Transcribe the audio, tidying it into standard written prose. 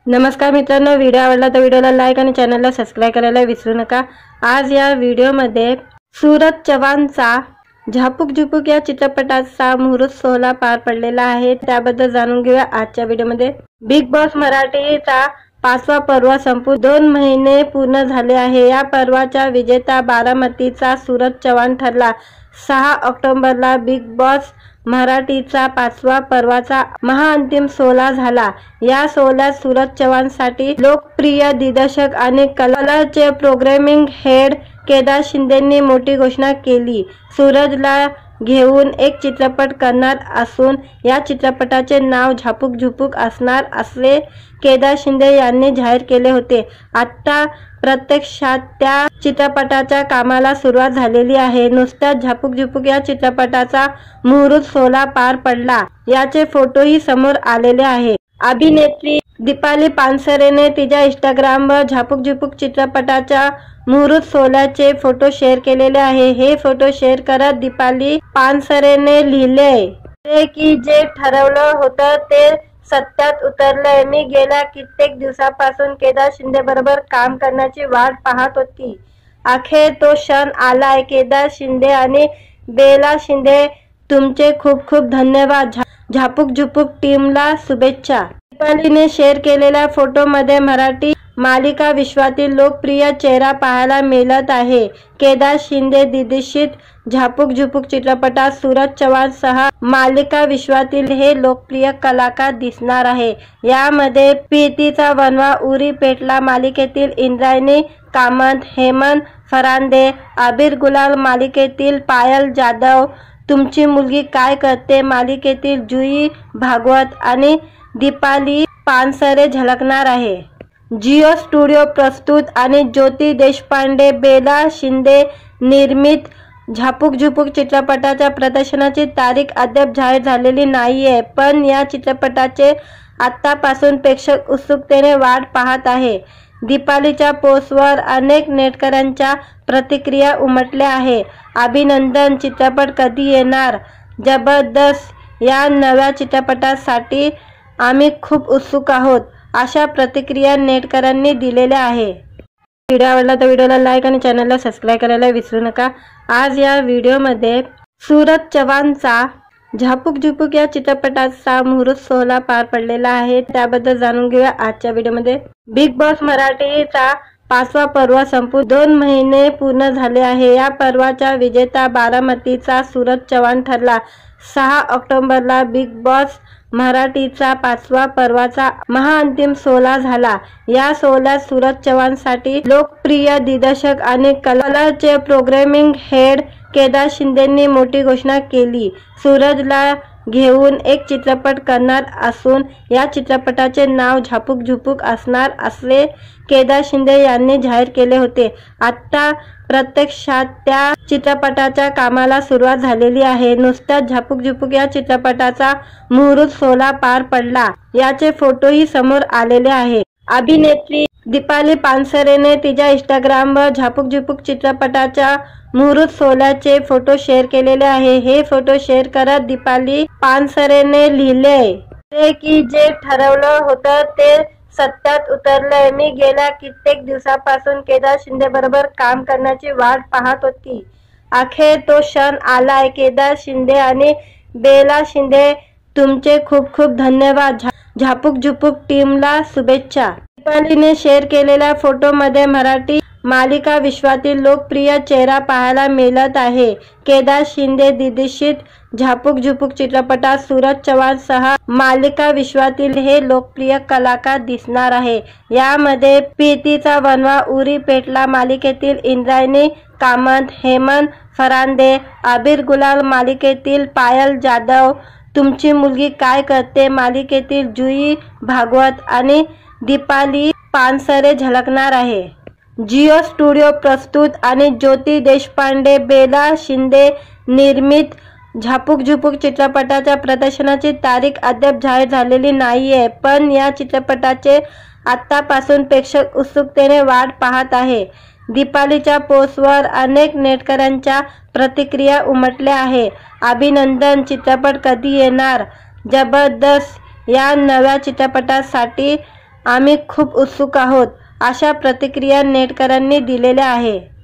नमस्कार मित्रांनो, व्हिडिओ आवडला तर व्हिडिओला लाईक आणि चॅनलला सबस्क्राइब करायला विसरू नका। आज या व्हिडिओमध्ये सूरज चव्हाणचा झापूक झुपूक या चित्रपटाचा मुहूर्त सोहळा पार पडलेला आहे, त्याबद्दल जाणून घेऊया आजच्या व्हिडिओमध्ये। बिग बॉस मराठीचा 5वा पर्व संपून 2 महिने पूर्ण झाले आहे। या पर्वाचा विजेता बारामतीचा सूरज चव्हाण ठरला। 6 ऑक्टोबरला बिग बॉस मराठीचा 5वा पर्वाचा महाअंतिम सोहळा झाला। या सोहळ्यात सूरज चव्हाणसाठी लोकप्रिय दिग्दर्शक आणि कलरचे प्रोग्रामिंग हेड केदार शिंदेंनी मोठी घोषणा केली। सूरजला घेऊन एक चित्रपट करणार असून या चित्रपटाचे नाव झापूक झुपूक असणार असे केदार शिंदे यांनी जाहीर केले होते। आता प्रत्यक्षात त्या चित्रपटाच्या कामाला सुरुवात झालेली आहे। नुसत्याच झापूक झुपूक या चित्रपटाचा मुहूर्त सोहळा पार पडला, याचे फोटोही समोर आलेले आहे। अभिनेत्री दीपाली पानसरेने तिच्या इंस्टाग्रामवर झापूक झुपूक चित्रपटाच्या मुहूर्त सोहळ्याचे फोटो शेअर केलेले आहे। हे फोटो शेअर करत दीपाली पानसरेने लिहिले की जे ठरवलं होतं ते सत्यात उतरलंय। मी गेल्या कित्येक दिवसापासून केदार शिंदे बरोबर काम करण्याची वाट पाहत होती। अखेर तो क्षण आलाय। केदार शिंदे आणि बेला शिंदे, तुमचे खूप खूप धन्यवाद। झापूक झुपूक टीमला शुभेच्छा। दीपालीने शेअर केलेल्या फोटोमध्ये मराठी मालिका विश्वातील लोकप्रिय चेहरा पाहायला मिळत आहे। केदार शिंदे दिग्दर्शित झापूक झुपूक चित्रपटात सूरज चव्हाणसह मालिका विश्वातील हे लोकप्रिय कलाकार दिसणार आहे। यामध्ये प्रीतीचा वनवा, उरी पेटला मालिकेतील इंद्रायणी कामत, हेमंत फरांदे, अबीर गुलाल मालिकेतील पायल जाधव, तुमची मुलगी काय करते मालिकेतील जुई भागवत आणि दीपाली पानसरे झलकणार आहे। जिओ स्टुडिओ प्रस्तुत आणि ज्योती देशपांडे, बेला शिंदे निर्मित झापूक झुपूक चित्रपटाच्या प्रदर्शनाची तारीख अद्याप जाहीर झालेली नाहीये, पण या चित्रपटाचे आतापासून प्रेक्षक उत्सुकतेने वाट पाहत आहे। दीपालीच्या पोस्टवर अनेक नेटकऱ्यांच्या प्रतिक्रिया उमटल्या आहे। अभिनंदन, चित्रपट कधी येणार? जबरदस्त, या नव्या चित्रपटासाठी आम्ही खूप उत्सुक आहोत, अशा प्रतिक्रिया नेटकऱ्यांनी दिलेल्या आहे। व्हिडिओ आवडला तर व्हिडिओला लाईक आणि चॅनलला सबस्क्राइब करायला विसरू नका। आज या व्हिडिओमध्ये सूरज चव्हाणचा झापूक झुपूक या चित्रपटाचा मुहूर्त सोहळा पार पडलेला आहे, त्याबद्दल जाणून घेऊया आजच्या व्हिडिओमध्ये। बिग बॉस मराठीचा 5वा पर्व संपून 2 महिने पूर्ण झाले आहे। या पर्वाचा विजेता बारामतीचा सूरज चव्हाण ठरला। 6 ऑक्टोबरला बिग बॉस मराठीचा 5वा पर्वाचा महाअंतिम सोहळा झाला। या सोहळ्यात सूरज चव्हाणसाठी लोकप्रिय दिग्दर्शक आणि कलरचे प्रोग्रामिंग हेड केदार शिंदेंनी मोठी घोषणा केली। सूरजला घेऊन एक चित्रपट करणार असून या चित्रपटाचे नाव झापूक झुपूक असणार असे केदार शिंदे यांनी जाहीर केले होते। आता प्रत्यक्षात त्या चित्रपटाच्या कामाला सुरुवात झालेली आहे। नुसत्याच झापूक झुपूक या चित्रपटाचा मुहूर्त सोहळा पार पडला, याचे फोटोही समोर आलेले आहे। अभिनेत्री दीपाली पानसरेने तिच्या इंस्टाग्रामवर झापूक झुपूक चित्रपटाच्या मुहूर्त सोहळ्याचे फोटो शेअर केलेले आहे। हे फोटो शेअर करत दीपाली पानसरेने लिहिले की जे ठरवलं होतं ते सत्यात उतरलंय। मी गेल्या कित्येक दिवसापासून केदार शिंदे बरोबर काम करण्याची वाट पाहत होती। अखेर तो क्षण आलाय। केदार शिंदे आणि बेला शिंदे, तुमचे खूप खूप धन्यवाद। झापूक झुपूक टीमला शुभेच्छा। दीपालीने शेअर केलेल्या फोटोमध्ये मराठी मालिका विश्वातील लोकप्रिय चेहरा पाहायला मिळत आहे। केदार शिंदे दिग्दर्शित झापूक झुपूक चित्रपटात सूरज चव्हाणसह मालिका विश्वातील हे लोकप्रिय कलाकार दिसणार आहे। यामध्ये प्रीतीचा वनवा, उरी पेटला मालिकेतील इंद्रायणी कामत, हेमंत फरांदे, अबीर गुलाल मालिकेतील पायल जाधव, तुमची मुलगी काय करते मालिकेतील जुई भागवत आणि दीपाली पानसरे झलकणार आहे। जिओ स्टुडिओ प्रस्तुत आणि ज्योती देशपांडे, बेला शिंदे निर्मित झापूक झुपूक चित्रपटाच्या प्रदर्शनाची तारीख अद्याप जाहीर झालेली नाहीये, पण या चित्रपटाचे आतापासून प्रेक्षक उत्सुकतेने वाट पाहत आहे। दीपालीच्या पोस्टवर अनेक नेटकऱ्यांच्या प्रतिक्रिया उमटल्या आहे। अभिनंदन, चित्रपट कधी येणार? जबरदस्त, या नव्या चित्रपटासाठी आम्ही खूप उत्सुक आहोत, अशा प्रतिक्रिया नेटकरांनी दिलेल्या आहे.